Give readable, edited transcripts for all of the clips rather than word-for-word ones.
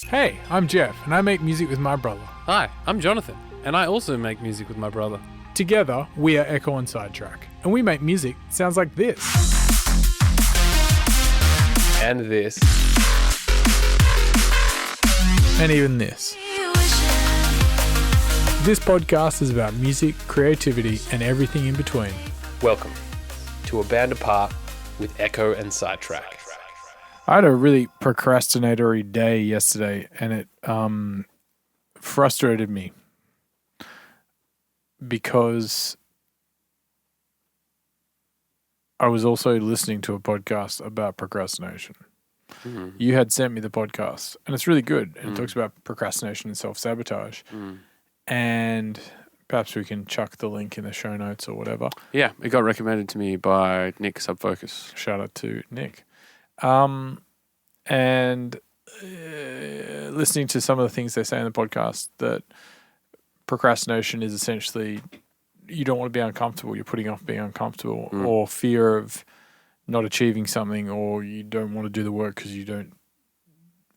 Hey, I'm Jeff, and I make music with my brother. Hi, I'm Jonathan, and I also make music with my brother. Together, we are Ekko and Sidetrack, and we make music that sounds like this. And this. And even this. This podcast is about music, creativity, and everything in between. Welcome to A Band Apart with Ekko and Sidetrack. I had a really procrastinatory day yesterday, and it frustrated me because I was also listening to a podcast about procrastination. Mm. You had sent me the podcast, and it's really good, and it talks about procrastination and self-sabotage. And perhaps we can chuck the link in the show notes or whatever. Yeah, it got recommended to me by Nick Subfocus. Shout out to Nick. Listening to some of the things they say in the podcast, that procrastination is essentially you don't want to be uncomfortable. You're putting off being uncomfortable or fear of not achieving something, or you don't want to do the work because you don't.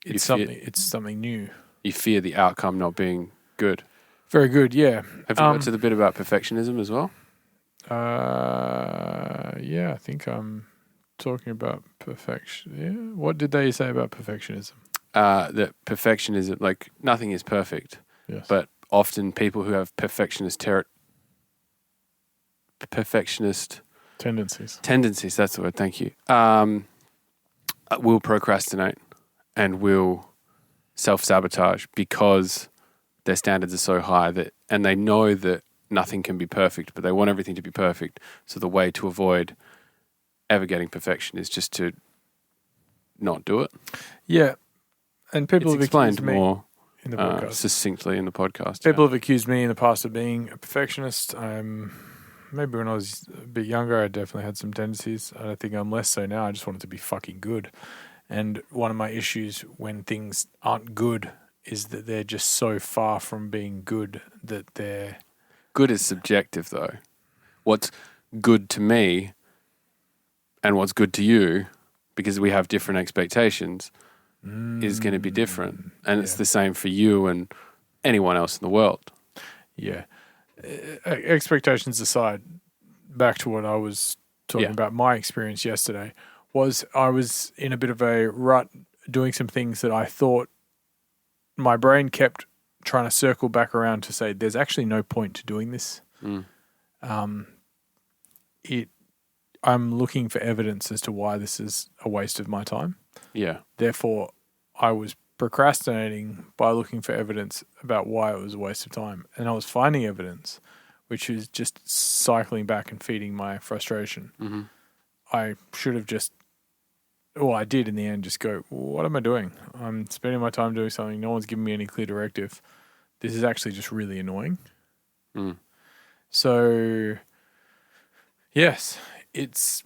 It's something new. You fear the outcome not being good. Very good, yeah. Have you got to the bit about perfectionism as well? Yeah, I think I'm talking about perfection. Yeah. What did they say about perfectionism? That perfectionism, like nothing is perfect. Yes. But often people who have perfectionist tendencies, that's the word, thank you, will procrastinate and will self-sabotage because their standards are so high and they know that nothing can be perfect, but they want everything to be perfect. So the way to avoid ever getting perfection is just to not do it. Yeah. And people have explained more in the podcast. Succinctly in the podcast. People have accused me in the past of being a perfectionist. Maybe when I was a bit younger, I definitely had some tendencies. I think I'm less so now. I just want it to be fucking good. And one of my issues when things aren't good is that they're just so far from being good that they're... Good is subjective, though. What's good to me and what's good to you, because we have different expectations, is going to be different. And it's the same for you and anyone else in the world. Yeah. Expectations aside, back to what I was talking about, my experience yesterday was I was in a bit of a rut doing some things that I thought my brain kept trying to circle back around to say, there's actually no point to doing this. I'm looking for evidence as to why this is a waste of my time. Yeah. Therefore, I was procrastinating by looking for evidence about why it was a waste of time. And I was finding evidence, which is just cycling back and feeding my frustration. Mm-hmm. I should have I did in the end just go, what am I doing? I'm spending my time doing something. No one's giving me any clear directive. This is actually just really annoying. So, yes, it's,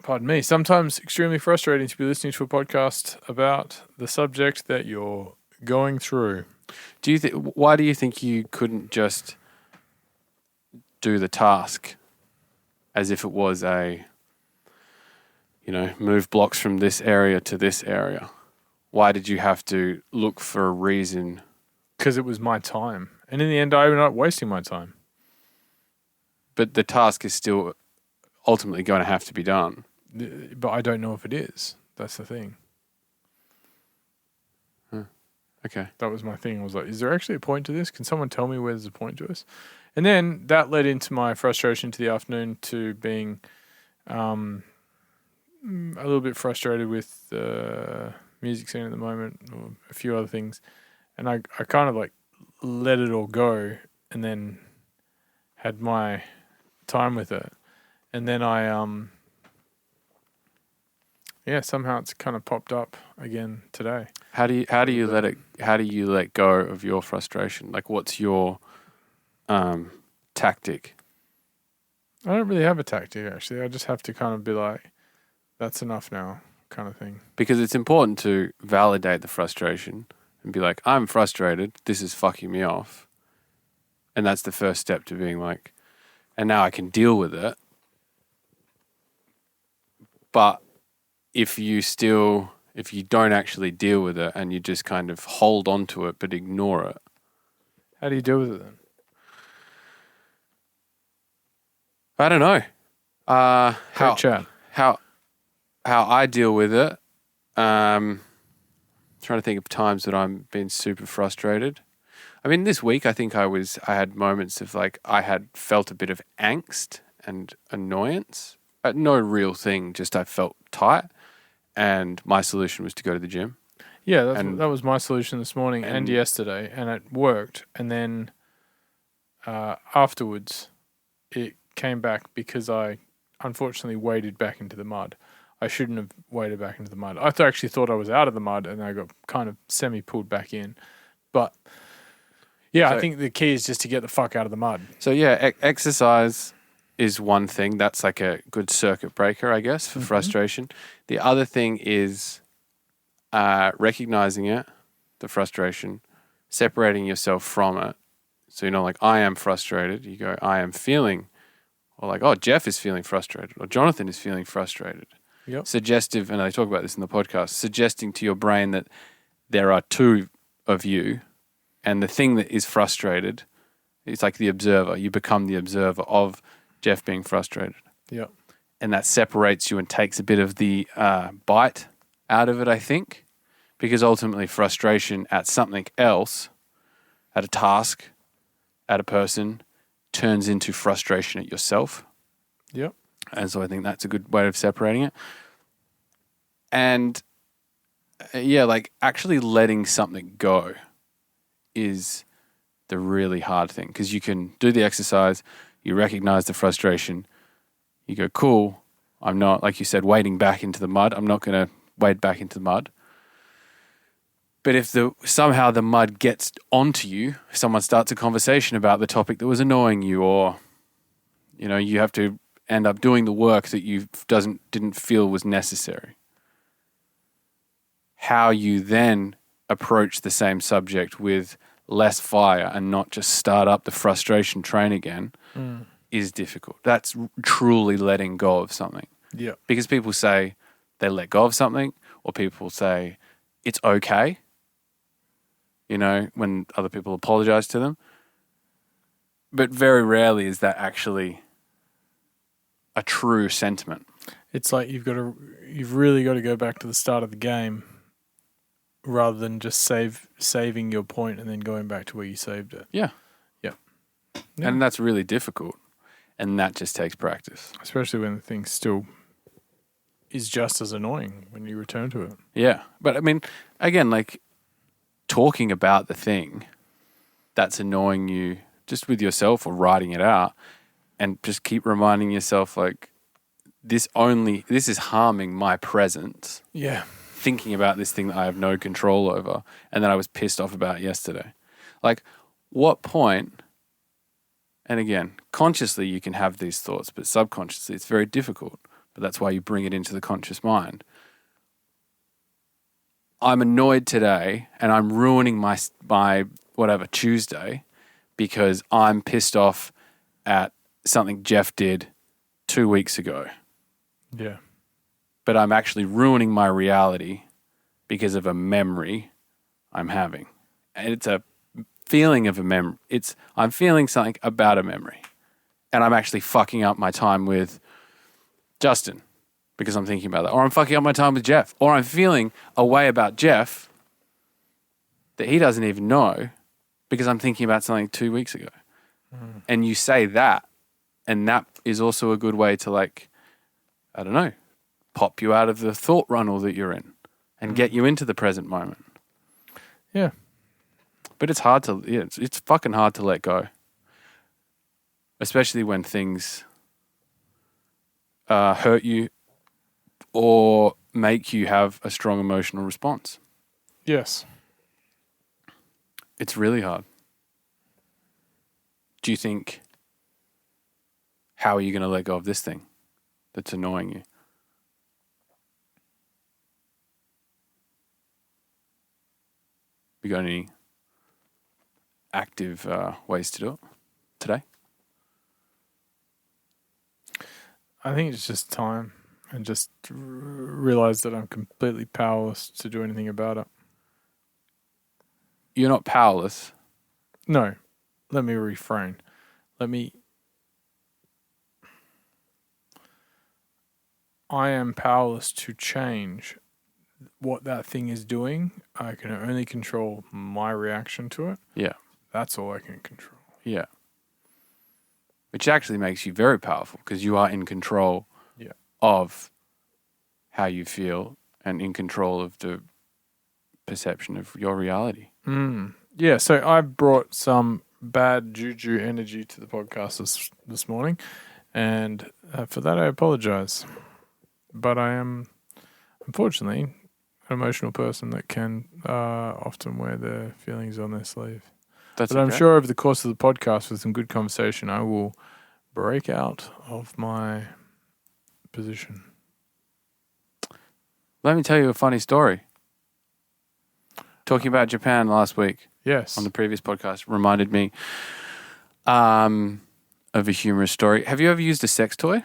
pardon me, sometimes extremely frustrating to be listening to a podcast about the subject that you're going through. Why do you think you couldn't just do the task as if it was move blocks from this area to this area? Why did you have to look for a reason? Because it was my time. And in the end, I ended up wasting my time. But the task is still ultimately going to have to be done. But I don't know if it is. That's the thing. Okay. That was my thing. I was like, is there actually a point to this? Can someone tell me where there's a point to this? And then that led into my frustration to the afternoon to being a little bit frustrated with the music scene at the moment, or a few other things. And I kind of let it all go and then had my time with it. And then I somehow it's kind of popped up again today. How do you let go of your frustration? Like, what's your tactic? I don't really have a tactic, actually. I just have to kind of be like, that's enough now, kind of thing. Because it's important to validate the frustration and be like, I'm frustrated. This is fucking me off. And that's the first step to being like, and now I can deal with it. But if you still if you don't actually deal with it and you just kind of hold on to it but ignore it. How do you deal with it then? I don't know. Great chat. How I deal with it. Trying to think of times that I'm been super frustrated. I mean, this week I think I had moments of like I had felt a bit of angst and annoyance. No real thing, just I felt tight, and my solution was to go to the gym. Yeah, that was my solution this morning and yesterday, and it worked. And then afterwards, it came back because I unfortunately waded back into the mud. I shouldn't have waded back into the mud. I actually thought I was out of the mud, and I got kind of semi-pulled back in. But yeah, I think the key is just to get the fuck out of the mud. So yeah, exercise is one thing. That's like a good circuit breaker, I guess, for frustration. The other thing is recognizing it, the frustration, separating yourself from it. So you're not like, I am frustrated. You go, I am feeling, or like, oh, Jeff is feeling frustrated, or Jonathan is feeling frustrated. Yep. Suggestive, and I talk about this in the podcast, suggesting to your brain that there are two of you, and the thing that is frustrated, it's like the observer. You become the observer of Jeff being frustrated. Yep. And that separates you and takes a bit of the bite out of it, I think, because ultimately frustration at something else, at a task, at a person, turns into frustration at yourself. Yep. And so I think that's a good way of separating it. And yeah, like actually letting something go is the really hard thing, because you can do the exercise, you recognize the frustration, you go, cool, I'm not, like you said, wading back into the mud. I'm not going to wade back into the mud. But if somehow the mud gets onto you, someone starts a conversation about the topic that was annoying you, or, you know, you have to end up doing the work that you didn't feel was necessary. How you then approach the same subject with less fire and not just start up the frustration train again is difficult. That's truly letting go of something. Yeah. Because people say they let go of something, or people say it's okay, you know, when other people apologize to them. But very rarely is that actually a true sentiment. It's like you've really got to go back to the start of the game rather than just saving your point and then going back to where you saved it. Yeah. Yeah. And that's really difficult. And that just takes practice. Especially when the thing still is just as annoying when you return to it. Yeah. But I mean, again, like talking about the thing that's annoying you just with yourself or writing it out, and just keep reminding yourself like this is harming my presence. Yeah. Thinking about this thing that I have no control over and that I was pissed off about yesterday. Like, what point, and again, consciously you can have these thoughts, but subconsciously it's very difficult. But that's why you bring it into the conscious mind. I'm annoyed today and I'm ruining my whatever Tuesday because I'm pissed off at something Jeff did 2 weeks ago. Yeah. But I'm actually ruining my reality because of a memory I'm having. And it's a feeling of a memory. I'm feeling something about a memory. And I'm actually fucking up my time with Justin because I'm thinking about that. Or I'm fucking up my time with Jeff. Or I'm feeling a way about Jeff that he doesn't even know because I'm thinking about something 2 weeks ago. And you say that, and that is also a good way to, like, I don't know, pop you out of the thought runnel that you're in and get you into the present moment. Yeah. But it's hard to, it's fucking hard to let go. Especially when things hurt you or make you have a strong emotional response. Yes. It's really hard. Do you think, how are you going to let go of this thing that's annoying you? You got any active ways to do it today? I think it's just time and just realize that I'm completely powerless to do anything about it. You're not powerless. No, let me refrain. I am powerless to change what that thing is doing. I can only control my reaction to it. Yeah. That's all I can control. Yeah. Which actually makes you very powerful because you are in control of how you feel and in control of the perception of your reality. Yeah, so I brought some bad juju energy to the podcast this morning, and for that I apologize. But I am, unfortunately, an emotional person that can often wear their feelings on their sleeve. But I'm sure over the course of the podcast, with some good conversation, I will break out of my position. Let me tell you a funny story. Talking about Japan last week. Yes. On the previous podcast reminded me of a humorous story. Have you ever used a sex toy?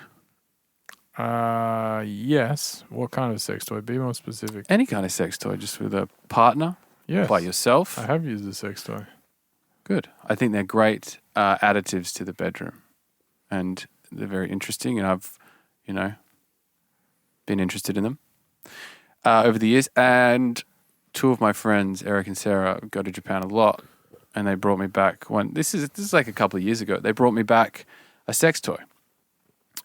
Yes. What kind of sex toy? Be more specific. Any kind of sex toy, just with a partner. Yes. By yourself. I have used a sex toy. Good. I think they're great additives to the bedroom. And they're very interesting, and I've, been interested in them over the years. And two of my friends, Eric and Sarah, go to Japan a lot, and they brought me back this is like a couple of years ago. They brought me back a sex toy.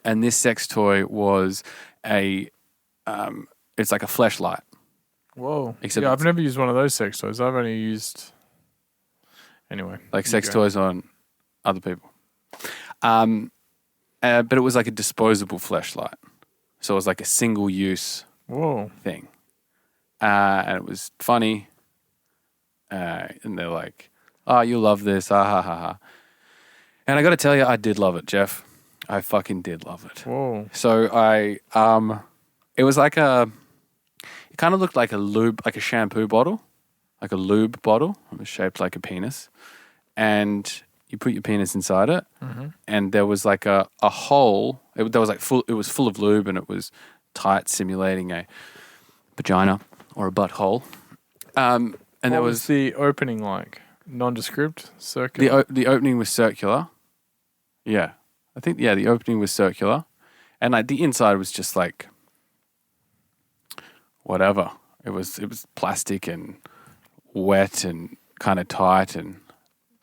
And this sex toy was it's like a fleshlight. Whoa. Except I've never used one of those sex toys. I've only used... Anyway. Like sex toys on other people. But it was like a disposable fleshlight. So it was like a single-use thing. And it was funny. And they're like, oh, you'll love this. Ah, ha, ha, ha. And I got to tell you, I did love it, Jeff. I fucking did love it. Whoa. So it was like it kind of looked like a lube, like a shampoo bottle, like a lube bottle. It was shaped like a penis. And you put your penis inside it, and there was like a hole. It was full of lube, and it was tight, simulating a vagina or a butthole. And what was the opening like? Nondescript, circular. The opening was circular. Yeah, I think the opening was circular, and like the inside was just like whatever. It was plastic and wet and kind of tight and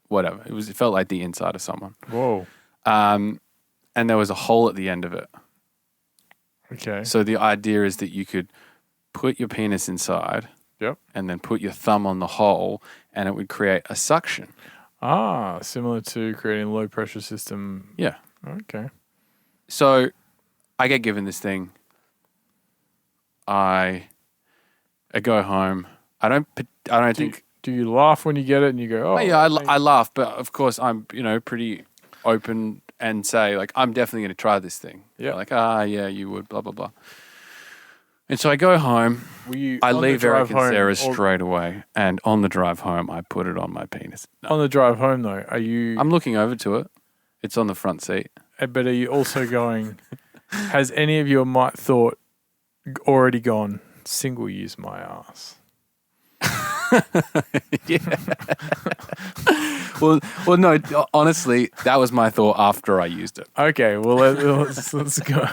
whatever. It felt like the inside of someone. Whoa. And there was a hole at the end of it. Okay. So the idea is that you could put your penis inside. Yep. And then put your thumb on the hole, and it would create a suction. Ah, similar to creating a low pressure system. Yeah. Okay. So I get given this thing. I go home. I don't think. Do you laugh when you get it and you go, oh yeah, I laugh, but of course I'm, pretty open and say like, I'm definitely going to try this thing. Yeah. Like, yeah, you would, blah, blah, blah. And so I go home. I leave Eric and Sarah straight away. And on the drive home, I put it on my penis. No. On the drive home, though, I'm looking over to it. It's on the front seat. But are you also going, has any of your thought already gone, single use my ass? Yeah. well, no, honestly, that was my thought after I used it. Okay, well, let's go.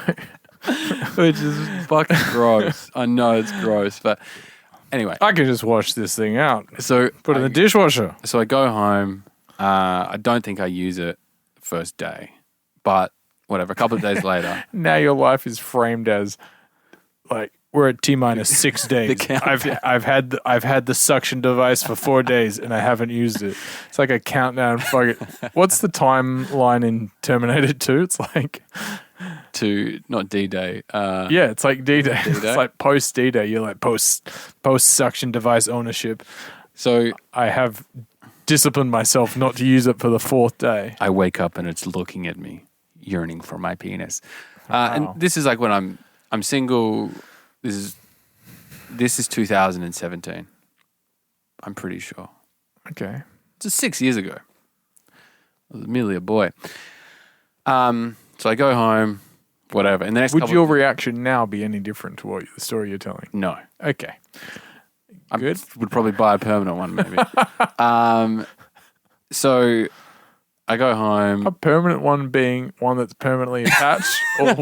Which is fucking gross. I know it's gross, but anyway. I could just wash this thing out. So put it in the dishwasher. So I go home. I don't think I use it first day, but whatever. A couple of days later. Now your life is framed as like we're at T-minus 6 days. I've had the suction device for 4 days and I haven't used it. It's like a countdown. What's the timeline in Terminator 2? It's like to not D-Day. Yeah, it's like D-Day. It's like post D-Day. You're like post suction device ownership. So I have disciplined myself not to use it for the 4th day. I wake up and it's looking at me, yearning for my penis. And this is like when I'm single. This is 2017. I'm pretty sure. Okay. It's 6 years ago. I was merely a boy. So I go home, whatever. And the next Would couple your reaction now be any different to the story you're telling? No. Okay. I Good. would probably buy a permanent one, maybe. So I go home. A permanent one being one that's permanently attached, or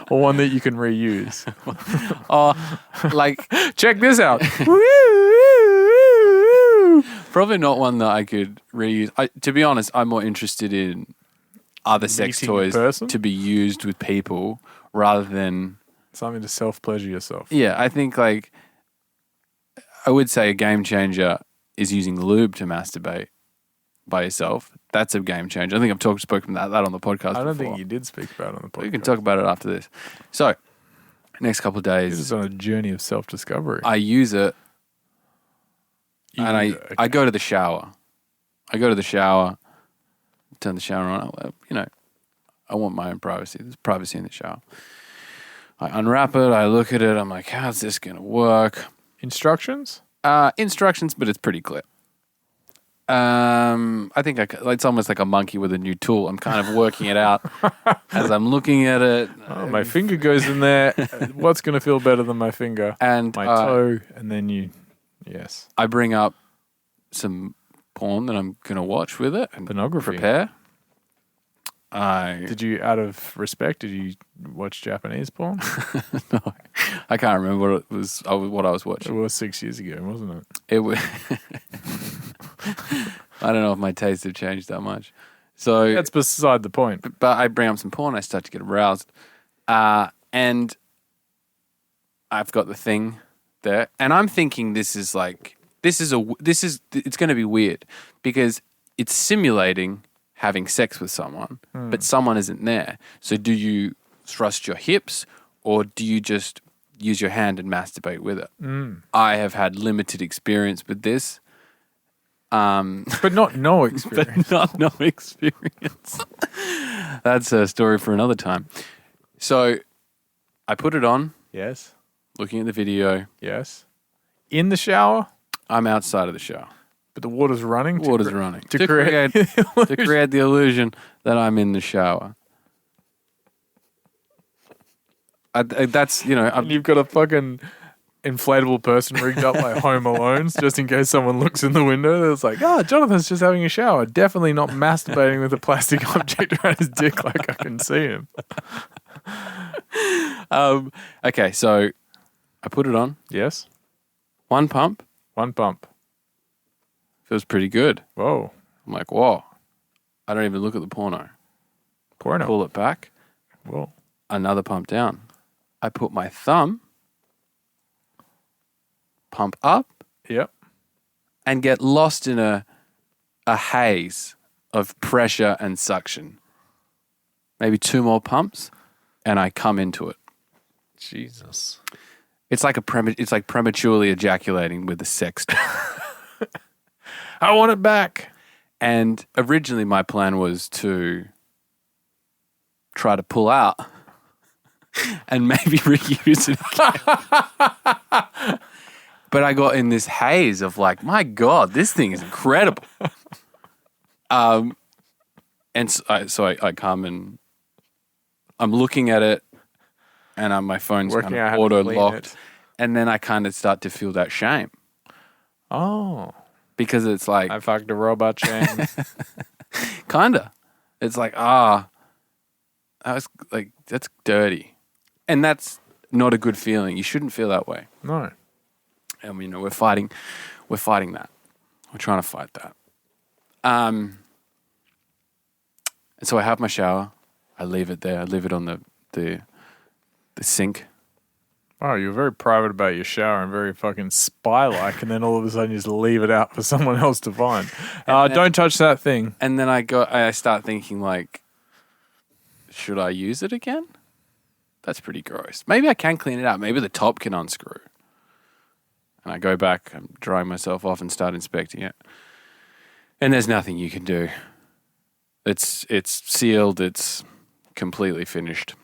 one that you can reuse. Check this out. Probably not one that I could reuse. To be honest, I'm more interested in other sex Meeting a toys person? to be used with people rather than Something to self-pleasure yourself. Yeah, I think I would say a game changer is using lube to masturbate by yourself. That's a game changer. I think I've spoken about that on the podcast I don't before. think you did speak about it on the podcast. We can talk about it after this. So, next couple of days, This is on a journey of self-discovery. I use it and I go to the shower. Turn the shower on. I want my own privacy. There's privacy in the shower. I unwrap it. I look at it. I'm like, how's this going to work? Instructions? Instructions, but it's pretty clear. I think it's almost like a monkey with a new tool. I'm kind of working it out as I'm looking at it. Oh, my finger goes in there. What's going to feel better than my finger? And my toe. And then yes. I bring up some porn that I'm going to watch with it and pornography. Prepare. Did you, out of respect, did you watch Japanese porn? No, I can't remember what I was watching. It was 6 years ago, wasn't it? It was. I don't know if my tastes have changed that much. So that's beside the point. But I bring up some porn. I start to get aroused, and I've got the thing there, and I'm thinking it's going to be weird because it's simulating having sex with someone, but someone isn't there. So do you thrust your hips or do you just use your hand and masturbate with it? I have had limited experience with this. But not no experience. No experience. That's a story for another time. So I put it on. Yes. Looking at the video. Yes. In the shower? I'm outside of the shower. But the water's running? Water's running. To create to create the illusion that I'm in the shower. That's, and you've got a fucking inflatable person rigged up like Home Alone's just in case someone looks in the window. It's like, Jonathan's just having a shower. Definitely not masturbating with a plastic object around his dick like I can see him. Okay, so I put it on. Yes. One pump. Feels pretty good. Whoa. I'm like, whoa. I don't even look at the porno. Pull it back. Whoa. Another pump down. I put my thumb, pump up. Yep. And get lost in a haze of pressure and suction. Maybe 2 more pumps, and I come into it. Jesus. It's like prematurely ejaculating with the sex. I want it back. And originally my plan was to try to pull out and maybe reuse it again. But I got in this haze of like, my God, this thing is incredible. And so I come and I'm looking at it and my phone's kind of auto-locked. And then I kind of start to feel that shame. Oh. Because it's like... I fucked a robot chain. Kinda. It's like, that's dirty. And that's not a good feeling. You shouldn't feel that way. No. And we're fighting that. We're trying to fight that. And so I have my shower. I leave it there. I leave it on the sink. Oh, you're very private about your shower and very fucking spy-like, and then all of a sudden you just leave it out for someone else to find. Don't touch that thing. And then I start thinking like, should I use it again? That's pretty gross. Maybe I can clean it out. Maybe the top can unscrew. And I go back, I'm drying myself off and start inspecting it. And there's nothing you can do. It's sealed. It's completely finished.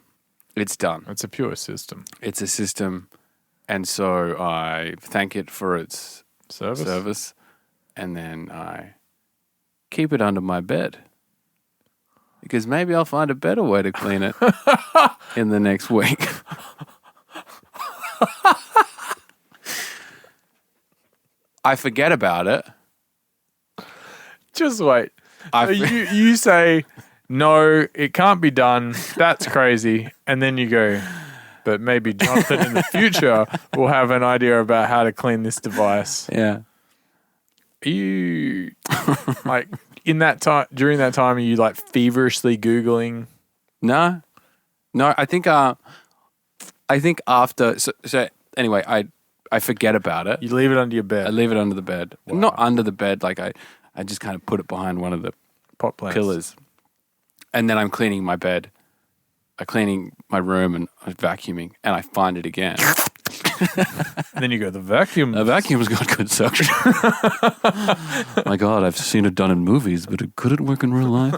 It's done. It's a pure system. It's a system. And so I thank it for its service. And then I keep it under my bed. because maybe I'll find a better way to clean it in the next week. I forget about it. Just wait. So you say, no, it can't be done. That's crazy. And then you go, but maybe Jonathan in the future will have an idea about how to clean this device. Yeah. Are you like in that time, during that time, are you like feverishly Googling? No, I think after, so anyway, I forget about it. You leave it under your bed. I leave it under the bed. Wow. Not under the bed. Like I just kind of put it behind one of the Pot plants. pillars. And then I'm cleaning my bed. I'm cleaning my room and I'm vacuuming and I find it again. And then you go, the vacuum. The vacuum's got good suction. My God, I've seen it done in movies, but it couldn't work in real life.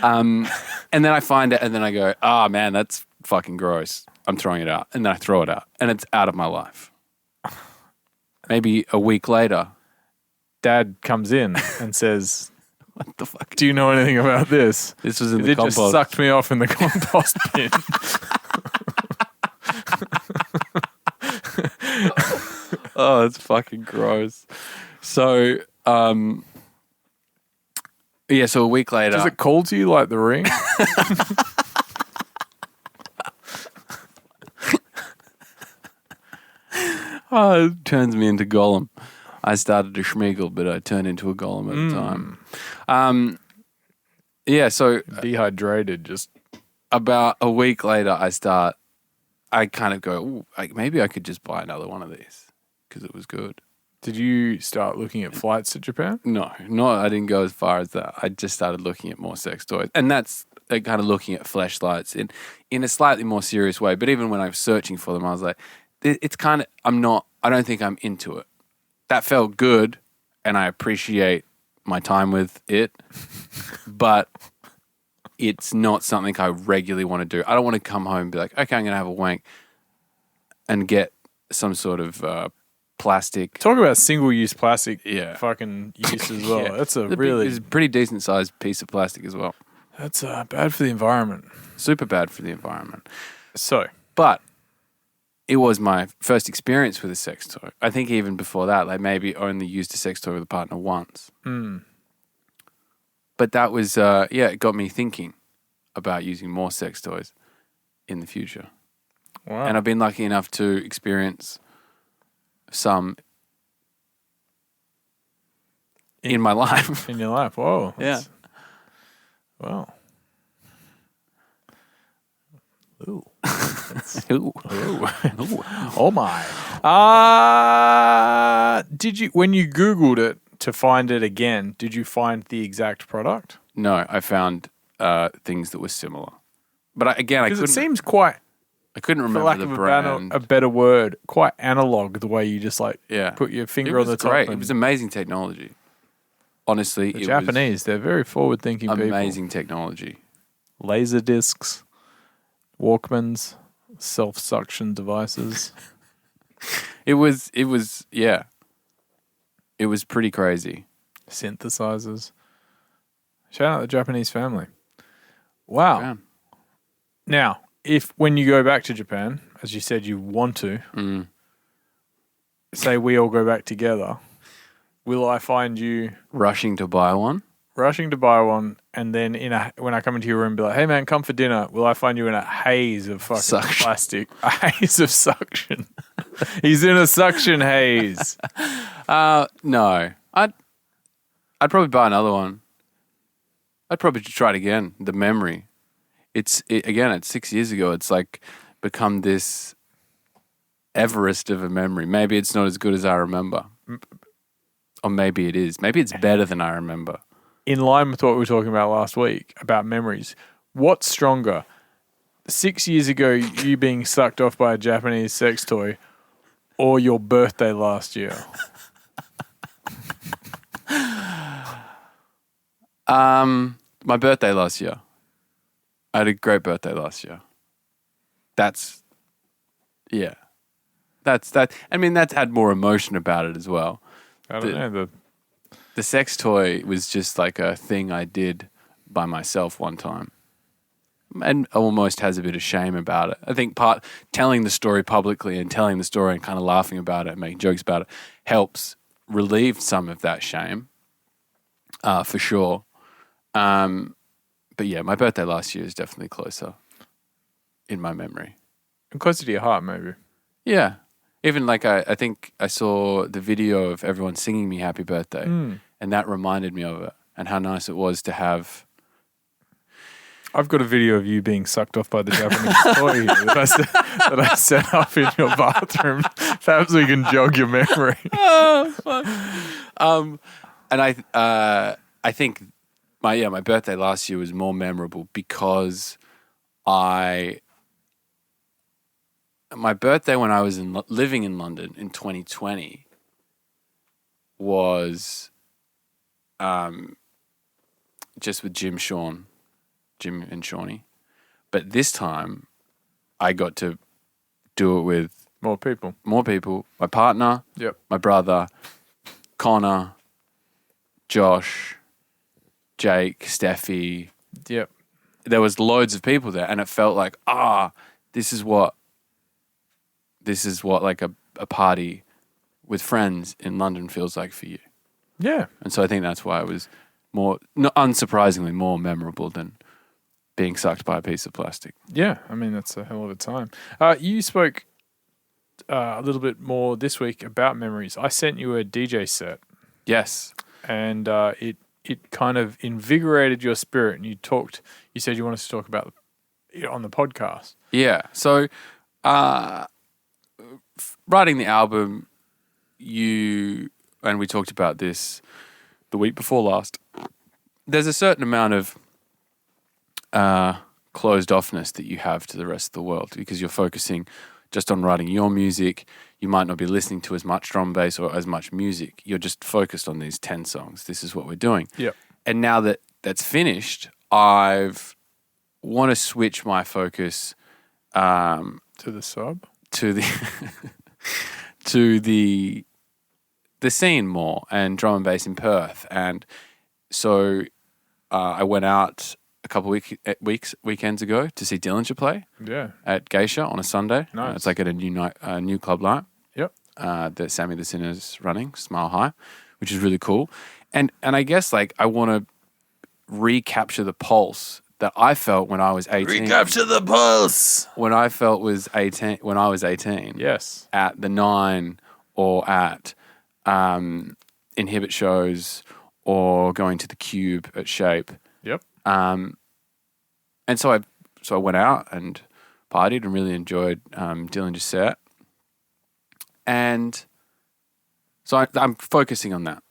And then I find it and then I go, oh man, that's fucking gross. I'm throwing it out. And then I throw it out and it's out of my life. Maybe a week later, Dad comes in and says, what the fuck? do you know anything about this? This was in the It compost. just sucked me off in the compost bin. Oh, it's fucking gross. So, yeah, so a week later. Does it call to you like the ring? Oh, it turns me into Gollum. I started to Schmeagol, but I turned into a Gollum at the time. Yeah, so Dehydrated, just about a week later, I kind of go, ooh, maybe I could just buy another one of these because it was good. Did you start looking at flights to Japan? No, I didn't go as far as that. I just started looking at more sex toys. And that's kind of looking at fleshlights in a slightly more serious way. But even when I was searching for them, I was like, it's kind of, I don't think I'm into it. That felt good and I appreciate my time with it, but it's not something I regularly want to do. I don't want to come home and be like, okay, I'm going to have a wank and get some sort of plastic. Talk about single-use plastic fucking use as well. Yeah. That's It's a pretty decent sized piece of plastic as well. That's bad for the environment. Super bad for the environment. So, but it was my first experience with a sex toy. I think even before that, like maybe only used a sex toy with a partner once. But that was, it got me thinking about using more sex toys in the future. wow. And I've been lucky enough to experience some in my life. In your life. Whoa. Yeah. Wow. Ooh. Ooh. Ooh. Oh my. Did you, when you Googled it to find it again, did you find the exact product? No, I found things that were similar. But I Because couldn't. it seems quite, I couldn't for remember lack the of brand. a better word, quite analog the way you just like Yeah. put your It finger was on the top. great. and It was amazing technology. Honestly, the it Japanese, they're very forward-thinking was people. amazing technology. Laser discs, Walkmans, self-suction devices. It was yeah. It was pretty crazy. Synthesizers. Shout out the Japanese family. Wow. Yeah. Now, when you go back to Japan, as you said you want to, say we all go back together, will I find you Rushing to buy one? rushing to buy one, and then when I come into your room, be like, "Hey man, come for dinner." Will I find you in a haze of fucking Suction. plastic? A haze of suction. He's in a suction haze. No. I'd probably buy another one. I'd probably try it again. The memory. Again, it's 6 years ago. It's like become this Everest of a memory. Maybe it's not as good as I remember. Or maybe it is. Maybe it's better than I remember. In line with what we were talking about last week about memories, what's stronger? 6 years ago, you being sucked off by a Japanese sex toy, or your birthday last year? My birthday last year. I had a great birthday last year. That's that. I mean, that's had more emotion about it as well. I don't know. The sex toy was just like a thing I did by myself one time, and almost has a bit of shame about it. I think telling the story publicly and telling the story and kind of laughing about it and making jokes about it helps relieve some of that shame, for sure. But yeah, my birthday last year is definitely closer in my memory. And closer to your heart, maybe. Yeah. Even like I think I saw the video of everyone singing me happy birthday, and that reminded me of it and how nice it was to have. I've got a video of you being sucked off by the Japanese toy here that I set up in your bathroom. Perhaps we can jog your memory. And I think my birthday last year was more memorable because my birthday when I was living in London in 2020 was just with Jim and Shawnee. But this time I got to do it with More people. My partner, Yep. my brother, Connor, Josh, Jake, Steffi. Yep. There was loads of people there, and it felt like, this is what like a party with friends in London feels like for you. Yeah. And so I think that's why it was more, not unsurprisingly, more memorable than being sucked by a piece of plastic. Yeah. I mean, that's a hell of a time. You spoke a little bit more this week about memories. I sent you a DJ set. Yes. And it kind of invigorated your spirit, and you said you wanted to talk about it on the podcast. Yeah. So, writing the album, and we talked about this the week before last, there's a certain amount of closed offness that you have to the rest of the world because you're focusing just on writing your music. You might not be listening to as much drum and bass or as much music. You're just focused on these 10 songs. This is what we're doing. Yep. And now that that's finished, I've want to switch my focus to the sub, to the scene more and drum and bass in Perth. And so I went out a couple weekends ago to see Dillinger play. Yeah. At Geisha on a Sunday. Nice. It's like at a new club night. Yep. That Sammy the Sinner's running, Smile High, which is really cool. And I guess like I want to recapture the pulse that I felt when I was 18. Recapture the pulse. When I was 18. Yes. At the 9 or at Inhibit shows or going to the Cube at Shape. Yep. And so I went out and partied and really enjoyed Dillinger's set. And so I'm focusing on that.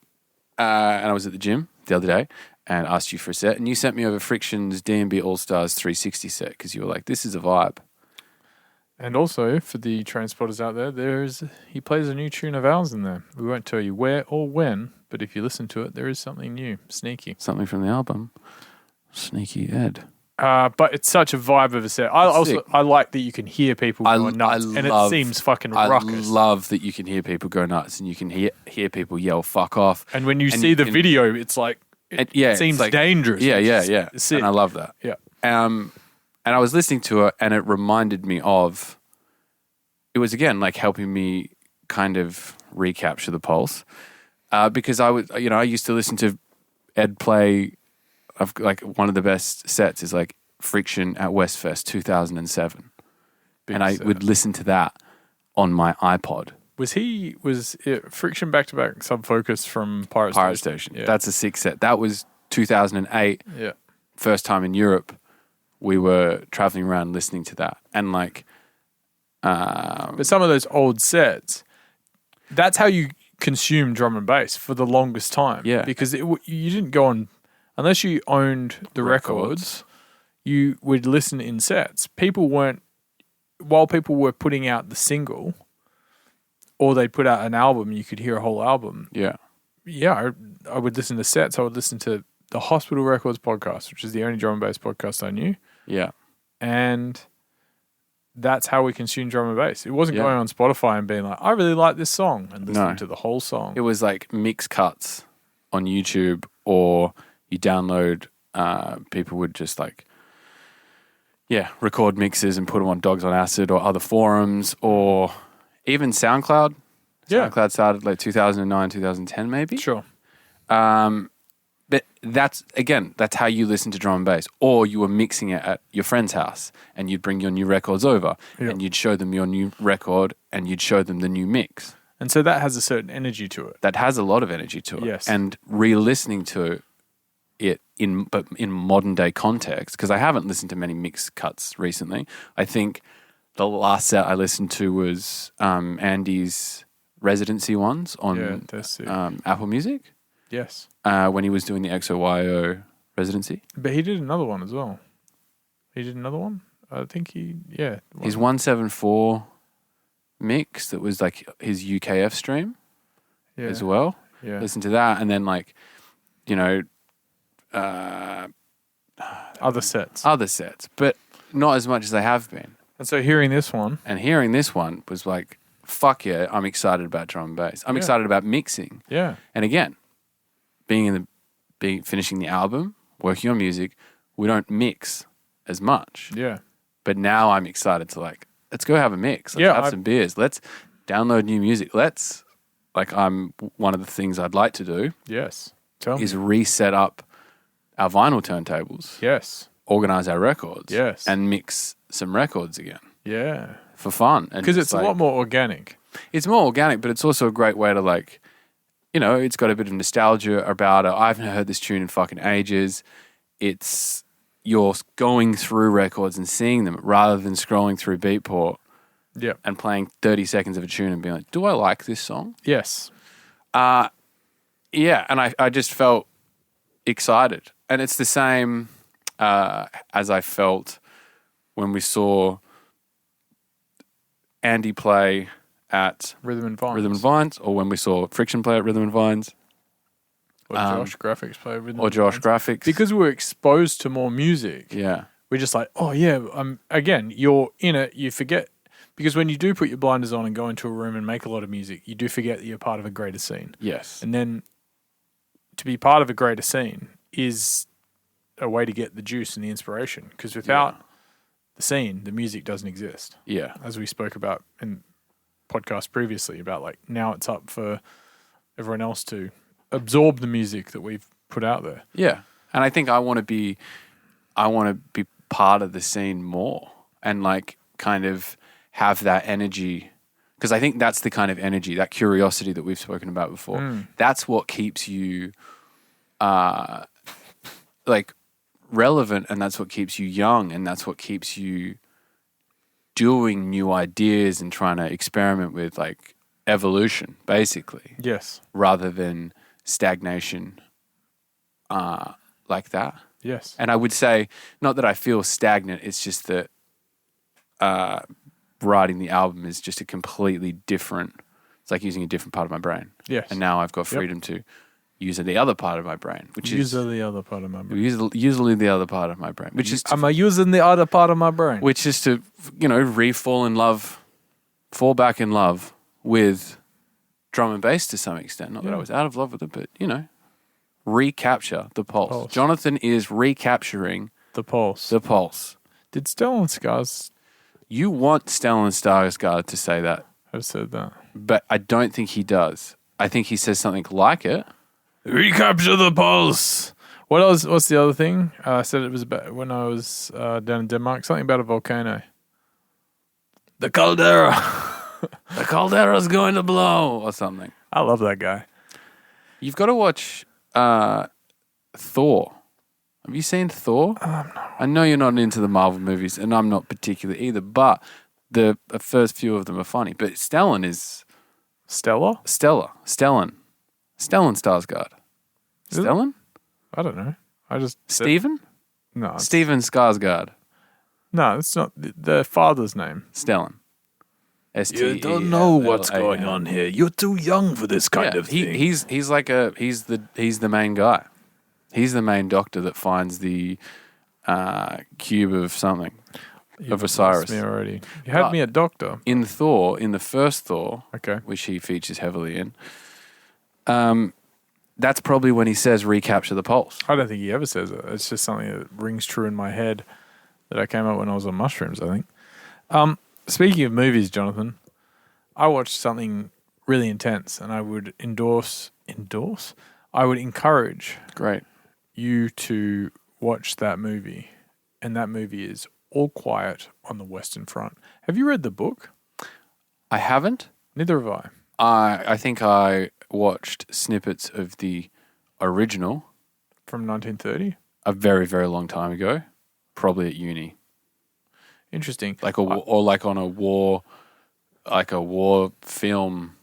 And I was at the gym the other day and asked you for a set. And you sent me over Friction's D&B All-Stars 360 set because you were like, this is a vibe. And also, for the transporters out there, he plays a new tune of ours in there. We won't tell you where or when, but if you listen to it, there is something new, sneaky. Something from the album. Sneaky Ed. But it's such a vibe of a set. I like that you can hear people going nuts, and it seems fucking ruckus. I love that you can hear people go nuts, and you can hear people yell "fuck off." And when you see the video, it's like it seems like, dangerous. Yeah. And I love that. Yeah. And I was listening to it, and it reminded me of. It was again like helping me kind of recapture the pulse, because I used to listen to Ed play. I've like one of the best sets is like Friction at Westfest 2007. And I would listen to that on my iPod. Was it Friction back-to-back Sub Focus from Pirate Station? Yeah. That's a sick set. That was 2008. Yeah. First time in Europe. We were traveling around listening to that. And like... but some of those old sets, that's how you consume drum and bass for the longest time. Yeah. Because you didn't go on... Unless you owned the records, you would listen in sets. While people were putting out the single, or they'd put out an album, you could hear a whole album. Yeah. Yeah, I would listen to sets. I would listen to the Hospital Records podcast, which is the only drum and bass podcast I knew. Yeah. And that's how we consumed drum and bass. It wasn't going on Spotify and being like, I really like this song, and listening to the whole song. It was like mix cuts on YouTube, or... You download people would just like, record mixes and put them on Dogs on Acid or other forums or even SoundCloud. Yeah. SoundCloud started like 2009, 2010 maybe. Sure. But that's how you listen to drum and bass. Or you were mixing it at your friend's house and you'd bring your new records over and you'd show them your new record and you'd show them the new mix. And so that has a certain energy to it. That has a lot of energy to it. Yes. And re-listening to it in modern day context, because I haven't listened to many mix cuts recently. I think the last set I listened to was Andy's residency ones on Apple Music. Yes. When he was doing the XOYO residency. But he did another one as well. He did another one? I think his 174 mix that was like his UKF stream as well. Yeah. Listen to that and then like, other sets. But not as much as they have been. And so hearing this one was like, fuck yeah, I'm excited about drum and bass. I'm excited about mixing. Yeah. And again, finishing the album, working on music, we don't mix as much. Yeah. But now I'm excited to like, let's go have a mix. Let's have some beers. Let's download new music. One of the things I'd like to do. Yes. Is reset up our vinyl turntables. Yes. Organize our records. Yes. And mix some records again. Yeah. For fun. Because it's like, a lot more organic. It's more organic, but it's also a great way to like, it's got a bit of nostalgia about it. I haven't heard this tune in fucking ages. You're going through records and seeing them rather than scrolling through Beatport and playing 30 seconds of a tune and being like, do I like this song? Yes. Yeah, and I just felt excited. And it's the same as I felt when we saw Andy play at Rhythm and Vines, or when we saw Friction play at Rhythm and Vines. Or Josh Graphics play at Rhythm or and Josh Vines. Graphics. Because we're exposed to more music. Yeah. We're just like, oh yeah, again, you're in it, you forget. Because when you do put your blinders on and go into a room and make a lot of music, you do forget that you're part of a greater scene. Yes. And then to be part of a greater scene is a way to get the juice and the inspiration. Because without the scene, the music doesn't exist. Yeah. As we spoke about in podcast previously, about like now it's up for everyone else to absorb the music that we've put out there. Yeah. And I think I want to be part of the scene more and like kind of have that energy, because I think that's the kind of energy, that curiosity that we've spoken about before. That's what keeps you like relevant, and that's what keeps you young, and that's what keeps you doing new ideas and trying to experiment with like evolution, basically. Yes. Rather than stagnation like that. Yes. And I would say, not that I feel stagnant, it's just that writing the album is just a completely different, it's like using a different part of my brain. Yes. And now I've got freedom to use the other part of my brain, which usually the other part of my brain. Usually the other part of my brain, which is I'm using the other part of my brain. Which is to, fall back in love with drum and bass to some extent. Not that I was out of love with it, but, recapture the pulse. Jonathan is recapturing the pulse. Did Stellan Skarsgård? You want Stellan Skarsgård to say that. I've said that. But I don't think he does. I think he says something like it. Recapture the pulse. What else? What's the other thing? I said it was about when I was down in Denmark. Something about a volcano. The caldera. The caldera's going to blow, or something. I love that guy. You've got to watch Thor. Have you seen Thor? No. I know you're not into the Marvel movies, and I'm not particularly either, but the first few of them are funny. But Stellan is... Stellan Skarsgård. Stellan? I don't know. Steven? No. Steven Skarsgård. No, it's not the father's name. Stellan. You don't know what's going on here. You're too young for this kind of thing. He's the main guy. He's the main doctor that finds the cube of something. Of Osiris. Me already. You had me a doctor. In Thor, in the first Thor, okay, which he features heavily in, that's probably when he says recapture the pulse. I don't think he ever says it. It's just something that rings true in my head that I came up when I was on mushrooms, I think. Speaking of movies, Jonathan, I watched something really intense, and I would endorse? I would encourage Great. you to watch that movie, and that movie is All Quiet on the Western Front. Have you read the book? I haven't. Neither have I. I think I watched snippets of the original From 1930? a very, very long time ago, probably at uni. Interesting. Or like on a war film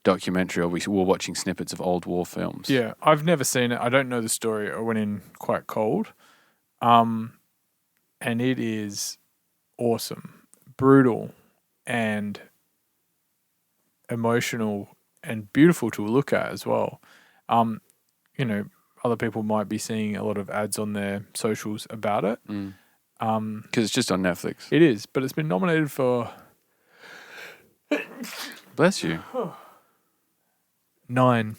documentary, or we were watching snippets of old war films. Yeah, I've never seen it. I don't know the story. I went in quite cold. And it is awesome, brutal, and emotional, and beautiful to look at as well. Other people might be seeing a lot of ads on their socials about it. Because it's just on Netflix. It is, but it's been nominated for Bless you. 9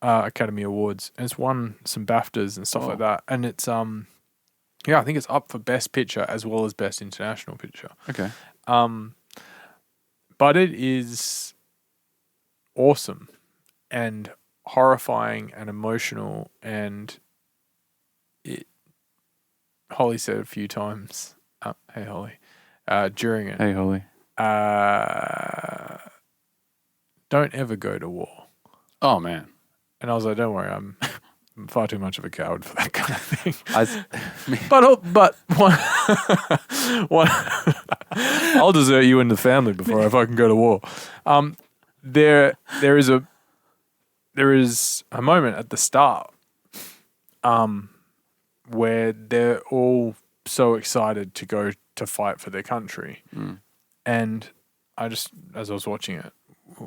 Academy Awards, and it's won some BAFTAs and stuff like that. And it's I think it's up for Best Picture as well as Best International Picture. Okay. But it is awesome and horrifying and emotional, and Holly said a few times, hey Holly, during it, Hey, Holly. don't ever go to war. Oh, man. And I was like, don't worry, I'm far too much of a coward for that kind of thing. But one, I'll desert you and the family before I fucking go to war. There is a moment at the start, where they're all so excited to go to fight for their country, and as I was watching it,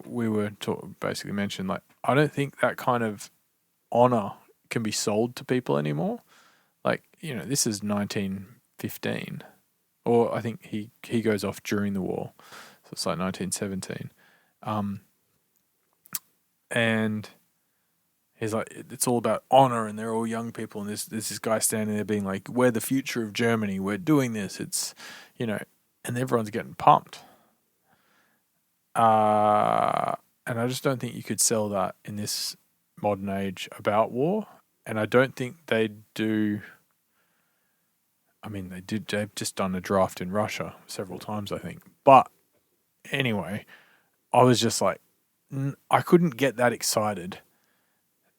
we were basically mentioned, like, I don't think that kind of honor can be sold to people anymore. Like, this is 1915, or I think he goes off during the war, so it's like 1917, and he's like, it's all about honor, and they're all young people, and there's this guy standing there being like, we're the future of Germany, we're doing this, it's, and everyone's getting pumped. And I just don't think you could sell that in this modern age about war. And I don't think they do. I mean, they've just done a draft in Russia several times, I think. But anyway, I was just like, I couldn't get that excited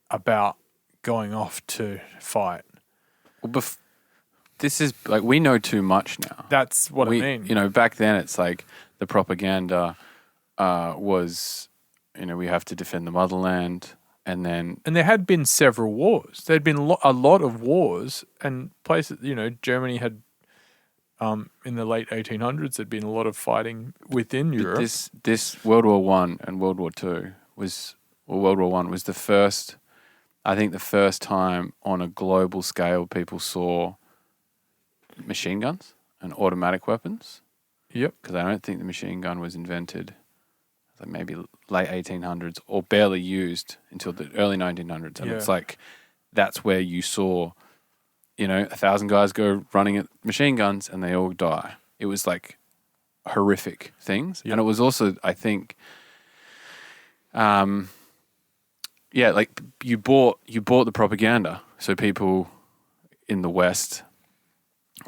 about going off to fight. Well, this is like, we know too much now. That's what I mean. Back then it's like the propaganda was, we have to defend the motherland, and there had been several wars. There'd been a lot of wars, and places, Germany had, in the late 1800s, there'd been a lot of fighting within Europe. This World War One and World War Two World War One was the first time on a global scale people saw machine guns and automatic weapons. Yep. Because I don't think the machine gun was invented maybe late 1800s or barely used until the early 1900s. And it's like, that's where you saw, 1,000 guys go running at machine guns and they all die. It was like horrific things. Yep. And it was also, I think, like you bought the propaganda. So people in the West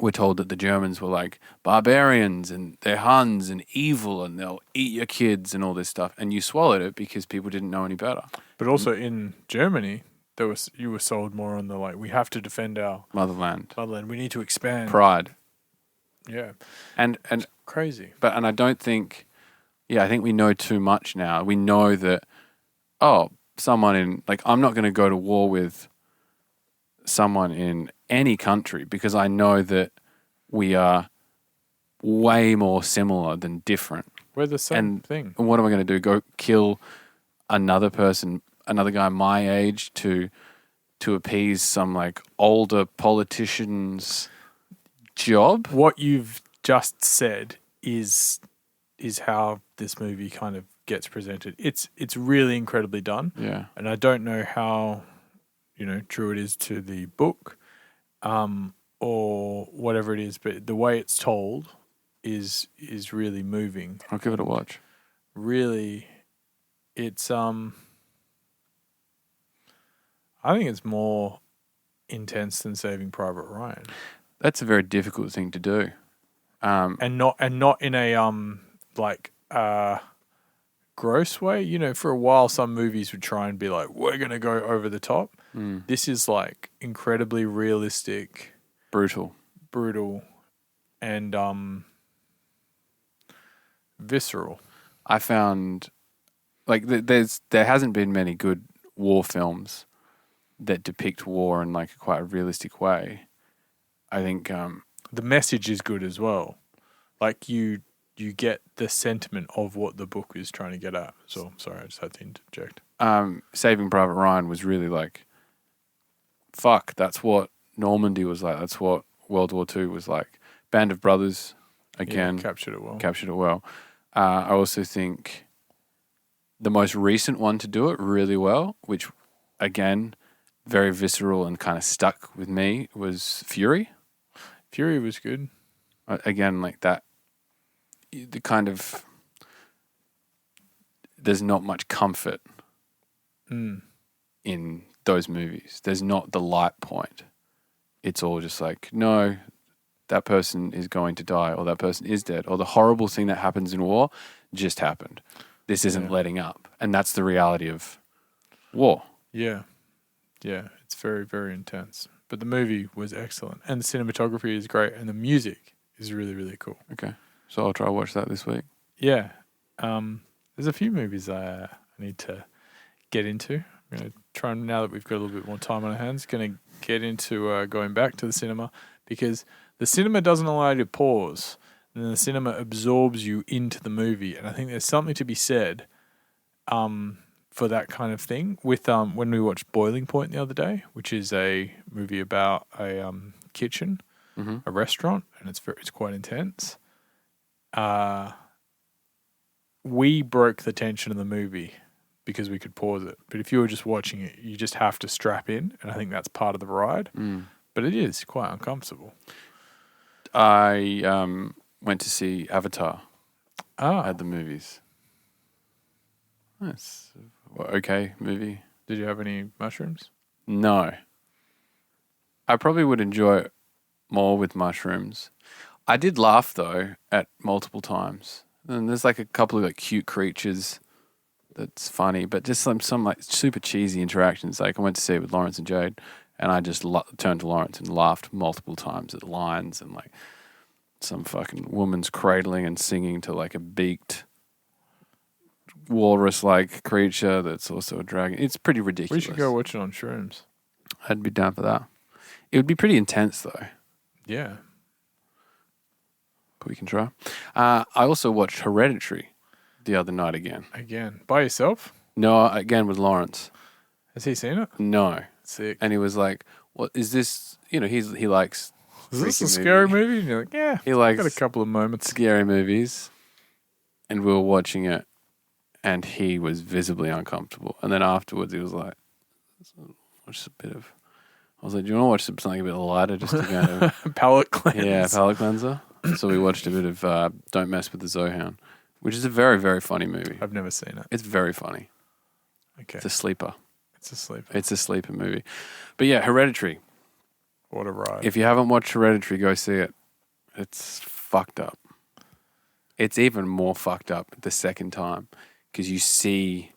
were told that the Germans were like barbarians and they're Huns and evil and they'll eat your kids and all this stuff. And you swallowed it because people didn't know any better. But also in Germany, you were sold more on the, like, we have to defend our motherland. We need to expand. Pride. Yeah. And it's crazy. And I don't think, I think we know too much now. We know that, someone in, like, I'm not going to go to war with someone in any country because I know that we are way more similar than different. We're the same thing. And what am I going to do? Go kill another person, another guy my age to appease some like older politician's job? What you've just said is how this movie kind of gets presented. It's really incredibly done. Yeah. And I don't know how true it is to the book, or whatever it is, but the way it's told is really moving. I'll give it a watch. Really, it's I think it's more intense than Saving Private Ryan. That's a very difficult thing to do. And not in a gross way. For a while some movies would try and be like, we're gonna go over the top. This is like incredibly realistic, brutal, and visceral. I found there hasn't been many good war films that depict war in like quite a realistic way. I think the message is good as well. Like you get the sentiment of what the book is trying to get at. So sorry, I just had to interject. Saving Private Ryan was really like, fuck, that's what Normandy was like. That's what World War II was like. Band of Brothers, again. Captured it well. I also think the most recent one to do it really well, which, again, very visceral and kind of stuck with me, was Fury. Fury was good. Again, like that, the kind of, there's not much comfort in those movies. There's not the light point. It's all just like, no, that person is going to die, or that person is dead, or the horrible thing that happens in war just happened. This isn't letting up. And that's the reality of war. Yeah. Yeah, it's very, very intense. But the movie was excellent. And the cinematography is great. And the music is really, really cool. Okay. So I'll try to watch that this week. Yeah. There's a few movies I need to get into. I'm going to try, now that we've got a little bit more time on our hands, going to get into going back to the cinema, because the cinema doesn't allow you to pause, and then the cinema absorbs you into the movie. And I think there's something to be said for that kind of thing. With when we watched Boiling Point the other day, which is a movie about a kitchen, a restaurant, and it's quite intense. We broke the tension of the movie because we could pause it. But if you were just watching it, you just have to strap in, and I think that's part of the ride. But it is quite uncomfortable. I went to see Avatar at the movies. That's okay movie. Did you have any mushrooms? No. I probably would enjoy it more with mushrooms. I did laugh though at multiple times. And there's like a couple of like cute creatures that's funny, but just some like super cheesy interactions. Like I went to see it with Lawrence and Jade, and I just turned to Lawrence and laughed multiple times at lines, and like some fucking woman's cradling and singing to like a beaked walrus-like creature that's also a dragon. It's pretty ridiculous. We should go watch it on shrooms. I'd be down for that. It would be pretty intense though. Yeah. But we can try. I also watched Hereditary the other night again. Again? By yourself? No, again with Lawrence. Has he seen it? No. Sick. And he was like, what is this? You know, he likes... Is this a scary movie? And you're like, yeah. He likes got a couple of moments. Scary movies. And we were watching it, and he was visibly uncomfortable. And then afterwards he was like, watch a bit of... I was like, do you want to watch something a bit lighter just to kind of... Palate cleanse. Yeah, palate cleanser. So we watched a bit of Don't Mess with the Zohan, which is a very, very funny movie. I've never seen it. It's very funny. Okay. It's a sleeper. It's a sleeper movie. But yeah, Hereditary. What a ride. If you haven't watched Hereditary, go see it. It's fucked up. It's even more fucked up the second time because you see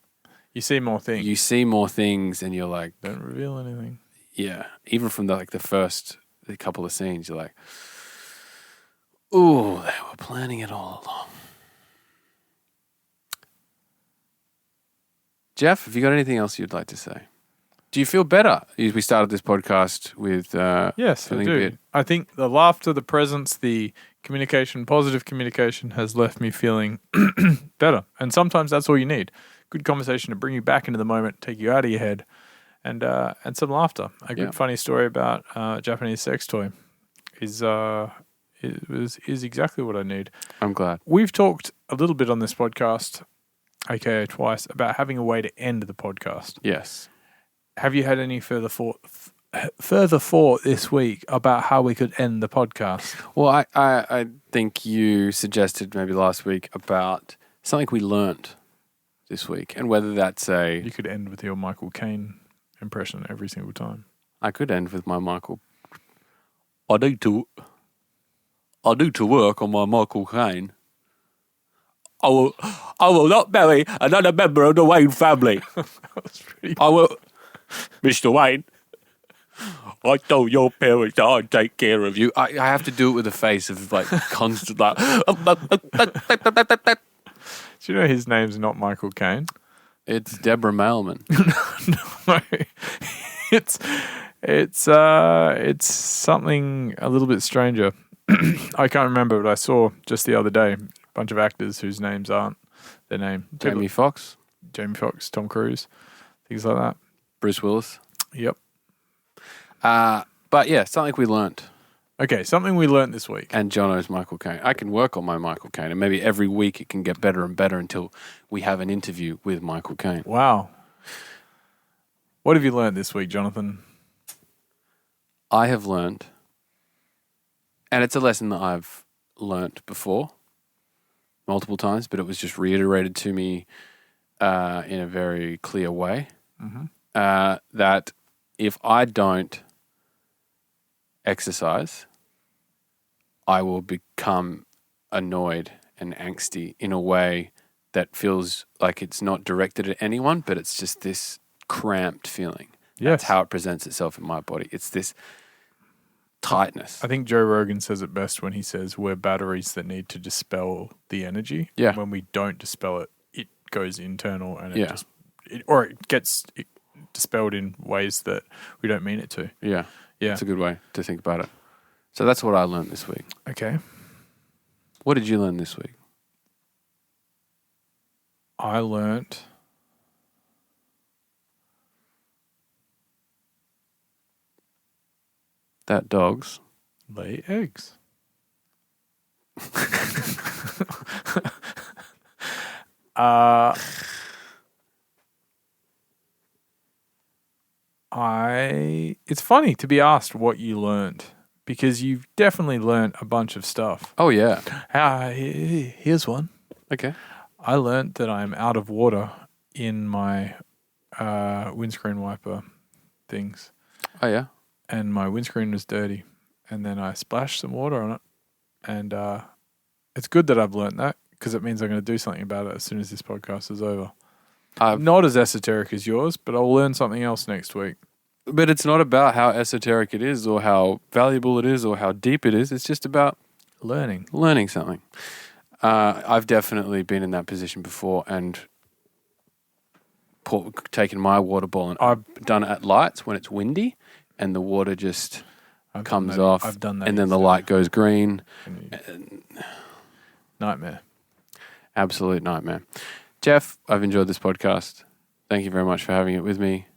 more things. You see more things, and you're like, don't reveal anything. Yeah, even from the first couple of scenes, you're like, ooh, they were planning it all along. Jeff, have you got anything else you'd like to say? Do you feel better? We started this podcast with yes, I do. I think the laughter, the presence, the communication, positive communication has left me feeling better. And sometimes that's all you need. Good conversation to bring you back into the moment, take you out of your head, and some laughter. A good funny story about a Japanese sex toy is exactly what I need. I'm glad. We've talked a little bit on this podcast, aka twice, about having a way to end the podcast. Yes. have you had any further thought this week about how we could end the podcast? Well, I think you suggested maybe last week about something we learnt this week, and whether that's You could end with your Michael Caine impression every single time. I could end with my Michael. I need to work on my Michael Caine. I will not marry another member of the Wayne family. That was pretty. I will, Mr. Wayne. I told your parents that I'd take care of you. I have to do it with a face of like constant like. Do you know his name's not Michael Caine? It's Deborah Mailman. No, it's something a little bit stranger. I can't remember, but I saw just the other day a bunch of actors whose names aren't their name. Jamie Foxx, Tom Cruise, things like that. Bruce Willis. Yep. But yeah, something we learnt. Okay, something we learnt this week. And Jono's Michael Caine. I can work on my Michael Caine, and maybe every week it can get better and better until we have an interview with Michael Caine. Wow. What have you learnt this week, Jonathan? I have learned, and it's a lesson that I've learnt before multiple times, but it was just reiterated to me in a very clear way, that if I don't exercise, I will become annoyed and angsty in a way that feels like it's not directed at anyone, but it's just this cramped feeling. Yes. That's how it presents itself in my body. It's this tightness. I think Joe Rogan says it best when he says we're batteries that need to dispel the energy. Yeah. And when we don't dispel it, it goes internal and Yeah. it gets dispelled in ways that we don't mean it to. Yeah. Yeah. It's a good way to think about it. So that's what I learned this week. Okay. What did you learn this week? I learnt That dogs lay eggs. It's funny to be asked what you learned because you've definitely learned a bunch of stuff. Oh, yeah. Here's one. Okay. I learned that I'm out of water in my windscreen wiper things. Oh, yeah. And my windscreen was dirty. And then I splashed some water on it. And it's good that I've learned that because it means I'm going to do something about it as soon as this podcast is over. Not as esoteric as yours, but I'll learn something else next week. But it's not about how esoteric it is or how valuable it is or how deep it is. It's just about learning something. I've definitely been in that position before and taken my water bottle and I've done it at lights when it's windy and the water just comes off. I've done that. And then the light goes green. Nightmare. Absolute nightmare. Jeff, I've enjoyed this podcast. Thank you very much for having it with me.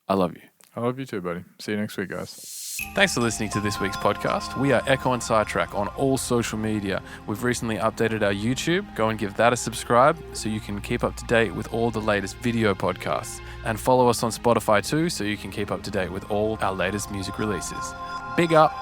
I love you. I love you too, buddy. See you next week, guys. Thanks for listening to this week's podcast. We are Ekko and Sidetrack on all social media. We've recently updated our YouTube. Go and give that a subscribe so you can keep up to date with all the latest video podcasts. And follow us on Spotify too so you can keep up to date with all our latest music releases. Big up.